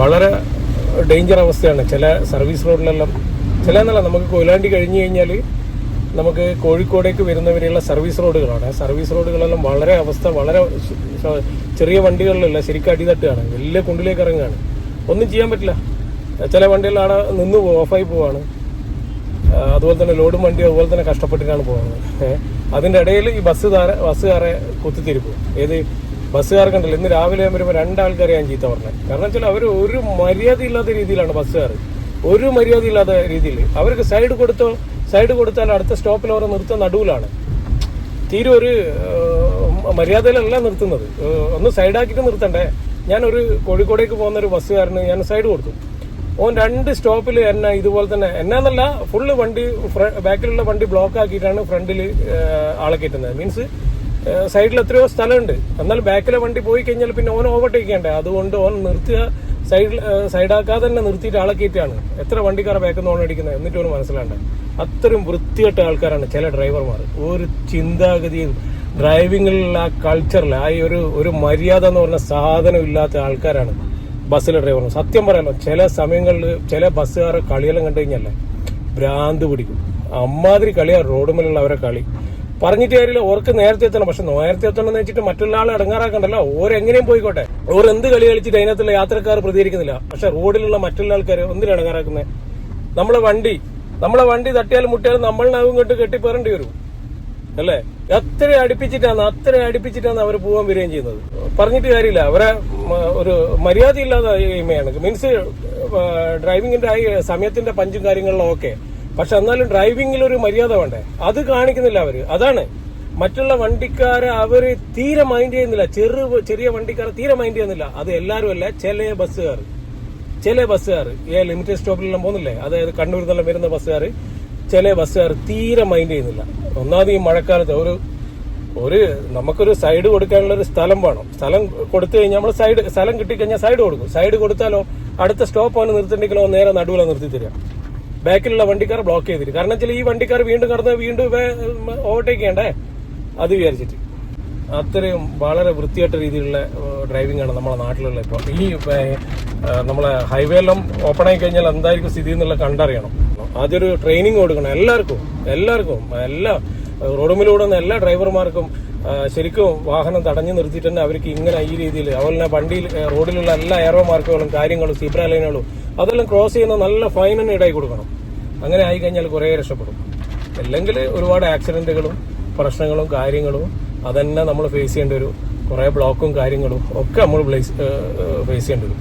വളരെ ഡേഞ്ചർ അവസ്ഥയാണ് ചില സർവീസ് റോഡിലെല്ലാം. ചില എന്നല്ല, നമുക്ക് കൊയിലാണ്ടി കഴിഞ്ഞു കഴിഞ്ഞാൽ നമുക്ക് കോഴിക്കോടേക്ക് വരുന്നവരെയുള്ള സർവീസ് റോഡുകളാണ്. സർവീസ് റോഡുകളെല്ലാം വളരെ ചെറിയ വണ്ടികളിലല്ല, ശരിക്കും അടിതട്ടുകയാണ്, വലിയ കുണ്ടിലേക്ക് ഇറങ്ങുകയാണ്. ഒന്നും ചെയ്യാൻ പറ്റില്ല. ചില വണ്ടികൾ അവിടെ നിന്ന് ഓഫായി പോവാണ്. അതുപോലെ തന്നെ ലോഡും വണ്ടി അതുപോലെ തന്നെ കഷ്ടപ്പെട്ടിട്ടാണ് പോകുന്നത്. അതിൻ്റെ ഇടയിൽ ഈ ബസ്സുകാരെ കുത്തിത്തിരിപ്പും. ഏത് ബസ്സുകാർക്കുണ്ടല്ലോ, ഇന്ന് രാവിലെ വരുമ്പോൾ രണ്ടാൾക്കാരെ ഞാൻ ചീത്ത പറഞ്ഞത്. കാരണം വെച്ചാൽ അവർ ഒരു മര്യാദ ഇല്ലാത്ത രീതിയിലാണ് ബസ്സുകാർ, ഒരു മര്യാദ ഇല്ലാത്ത രീതിയിൽ. അവർക്ക് സൈഡ് കൊടുത്താൽ അടുത്ത സ്റ്റോപ്പിൽ അവരെ നിർത്തുന്ന നടുവിലാണ്. തീരെ ഒരു മര്യാദയിലല്ല നിർത്തുന്നത്. ഒന്ന് സൈഡാക്കിയിട്ട് നിർത്തണ്ടേ. ഞാനൊരു കോഴിക്കോടേക്ക് പോകുന്ന ഒരു ബസ്സുകാരന് ഞാൻ സൈഡ് കൊടുത്തു. ഓൻ 2 സ്റ്റോപ്പിൽ എന്നെ ഇതുപോലെ തന്നെ, എന്നാന്നല്ല ഫുള്ള് വണ്ടി ബാക്കിലുള്ള വണ്ടി ബ്ലോക്ക് ആക്കിയിട്ടാണ് ഫ്രണ്ടിൽ ആളെ കയറ്റുന്നത്. മീൻസ് സൈഡിൽ എത്രയോ സ്ഥലമുണ്ട്, എന്നാൽ ബാക്കിലെ വണ്ടി പോയി കഴിഞ്ഞാൽ പിന്നെ ഓൻ ഓവർടേക്ക് ചെയ്യണ്ടേ. അതുകൊണ്ട് ഓൻ നിർത്തുക, സൈഡാക്കാതെ തന്നെ നിർത്തിയിട്ട് ആളെ കയറ്റാണ്. എത്ര വണ്ടിക്കാരെ ബാക്കിൽ നിന്ന് ഓൺ അടിക്കുന്നത് എന്നിട്ട് ഓന് മനസ്സിലാണ്ടേ. അത്രയും വൃത്തികെട്ട ആൾക്കാരാണ് ചില ഡ്രൈവർമാർ. ഒരു ചിന്താഗതിയും ഡ്രൈവിങ്ങിലുള്ള ആ കൾച്ചറിൽ ആ ഒരു മര്യാദ എന്ന് പറഞ്ഞ സാധനം ഇല്ലാത്ത ആൾക്കാരാണ് ബസ്സിലെ ഡ്രൈവർ. സത്യം പറയാലോ, ചില സമയങ്ങളിൽ ചില ബസ്സുകാരെ കളിയെല്ലാം കണ്ടു കഴിഞ്ഞല്ലേ ഭ്രാന്ത് പിടിക്കും. അമ്മാതിരി കളിയാണ് റോഡുമേലുള്ള അവരെ കളി. പറഞ്ഞിട്ട് കാര്യമില്ല, ഓർക്ക് നേരത്തെ എത്തണം. പക്ഷെ നേരത്തെ എത്തണം എന്ന് വെച്ചിട്ട് മറ്റുള്ള ആളെ ഇടങ്ങാറാക്കണ്ടല്ലോ. ഓരെങ്ങനെയും പോയിക്കോട്ടെ. എന്ത് കളി കളിച്ചിട്ട് അതിനകത്തുള്ള യാത്രക്കാർ പ്രതികരിക്കുന്നില്ല. പക്ഷെ റോഡിലുള്ള മറ്റുള്ള ആൾക്കാർ എന്തിനാണ് ഇടങ്ങാറാക്കുന്നത്? നമ്മളെ വണ്ടി തട്ടിയാലും മുട്ടിയാലും നമ്മളിനാവും കൊണ്ട് കെട്ടിപ്പേറേണ്ടി വരും അല്ലേ? അത്ര അടുപ്പിച്ചിട്ടാണ് അവർ പോകാൻ വരികയും ചെയ്യുന്നത്. പറഞ്ഞിട്ട് കാര്യമില്ല, അവരെ ഒരു മര്യാദ ഇല്ലാതെയാണ്. മീൻസ് ഡ്രൈവിങ്ങിന്റെ സമയത്തിന്റെ പഞ്ചും കാര്യങ്ങളിലും ഓക്കെ, പക്ഷെ എന്നാലും ഡ്രൈവിംഗിൽ ഒരു മര്യാദ വേണ്ടേ? അത് കാണിക്കുന്നില്ല അവര്. അതാണ് മറ്റുള്ള വണ്ടിക്കാരെ അവര് തീരെ മൈൻഡ് ചെയ്യുന്നില്ല. ചെറിയ വണ്ടിക്കാരെ തീരെ മൈൻഡ് ചെയ്യുന്നില്ല. അത് എല്ലാവരും അല്ല, ചില ബസ്സുകാർ ലിമിറ്റഡ് സ്റ്റോപ്പിലെല്ലാം പോകുന്നില്ലേ, അതായത് കണ്ണൂരിൽ നിന്നെല്ലാം വരുന്ന ചില ബസ്സുകാർ തീരെ മൈൻഡ് ചെയ്യുന്നില്ല. ഒന്നാമത് ഈ മഴക്കാലത്ത് നമുക്കൊരു സൈഡ് കൊടുക്കാനുള്ള ഒരു സ്ഥലം വേണം. സ്ഥലം കൊടുത്തു കഴിഞ്ഞാൽ നമ്മൾ സ്ഥലം കിട്ടിക്കഴിഞ്ഞാൽ സൈഡ് കൊടുക്കും. സൈഡ് കൊടുത്താലോ അടുത്ത സ്റ്റോപ്പ് അവന് നിർത്തിണ്ടെങ്കിലോ നേരെ നടുവില നിർത്തി തരിക. ബാക്കിലുള്ള വണ്ടിക്കാർ ബ്ലോക്ക് ചെയ്തിട്ട്. കാരണം വെച്ചാൽ ഈ വണ്ടിക്കാർ വീണ്ടും ഓവർടേക്ക് ചെയ്യണ്ടേ, അത് വിചാരിച്ചിട്ട്. അത്രയും വളരെ വൃത്തിയായിട്ട രീതിയിലുള്ള ഡ്രൈവിംഗ് ആണ് നമ്മളെ നാട്ടിലുള്ള. ഇപ്പോൾ ഈ നമ്മളെ ഹൈവേ എല്ലാം ഓപ്പൺ ആയി കഴിഞ്ഞാൽ എന്തായിരിക്കും സ്ഥിതി എന്നുള്ള കണ്ടറിയണം. ആദ്യമൊരു ട്രെയിനിങ് കൊടുക്കണം എല്ലാവർക്കും. എല്ലാ റോഡുമിലൂടെ എല്ലാ ഡ്രൈവർമാർക്കും ശരിക്കും വാഹനം തടഞ്ഞു നിർത്തിയിട്ട് തന്നെ അവർക്ക് ഇങ്ങനെ ഈ രീതിയിൽ, അതുപോലെ വണ്ടിയിൽ റോഡിലുള്ള എല്ലാ എയറോ മാർക്കുകളും കാര്യങ്ങളും സീബ്ര ലൈനുകളും അതെല്ലാം ക്രോസ് ചെയ്യുന്ന നല്ല ഫൈൻ തന്നെ ഇടായി കൊടുക്കണം. അങ്ങനെ ആയി കഴിഞ്ഞാൽ കുറേ രക്ഷപ്പെടും. അല്ലെങ്കിൽ ഒരുപാട് ആക്സിഡന്റുകളും പ്രശ്നങ്ങളും കാര്യങ്ങളും അതന്നെ നമ്മൾ ഫേസ് ചെയ്യേണ്ടി വരും. കുറേ ബ്ലോക്കും കാര്യങ്ങളും ഒക്കെ നമ്മൾ ഫേസ് ചെയ്യേണ്ടി വരും.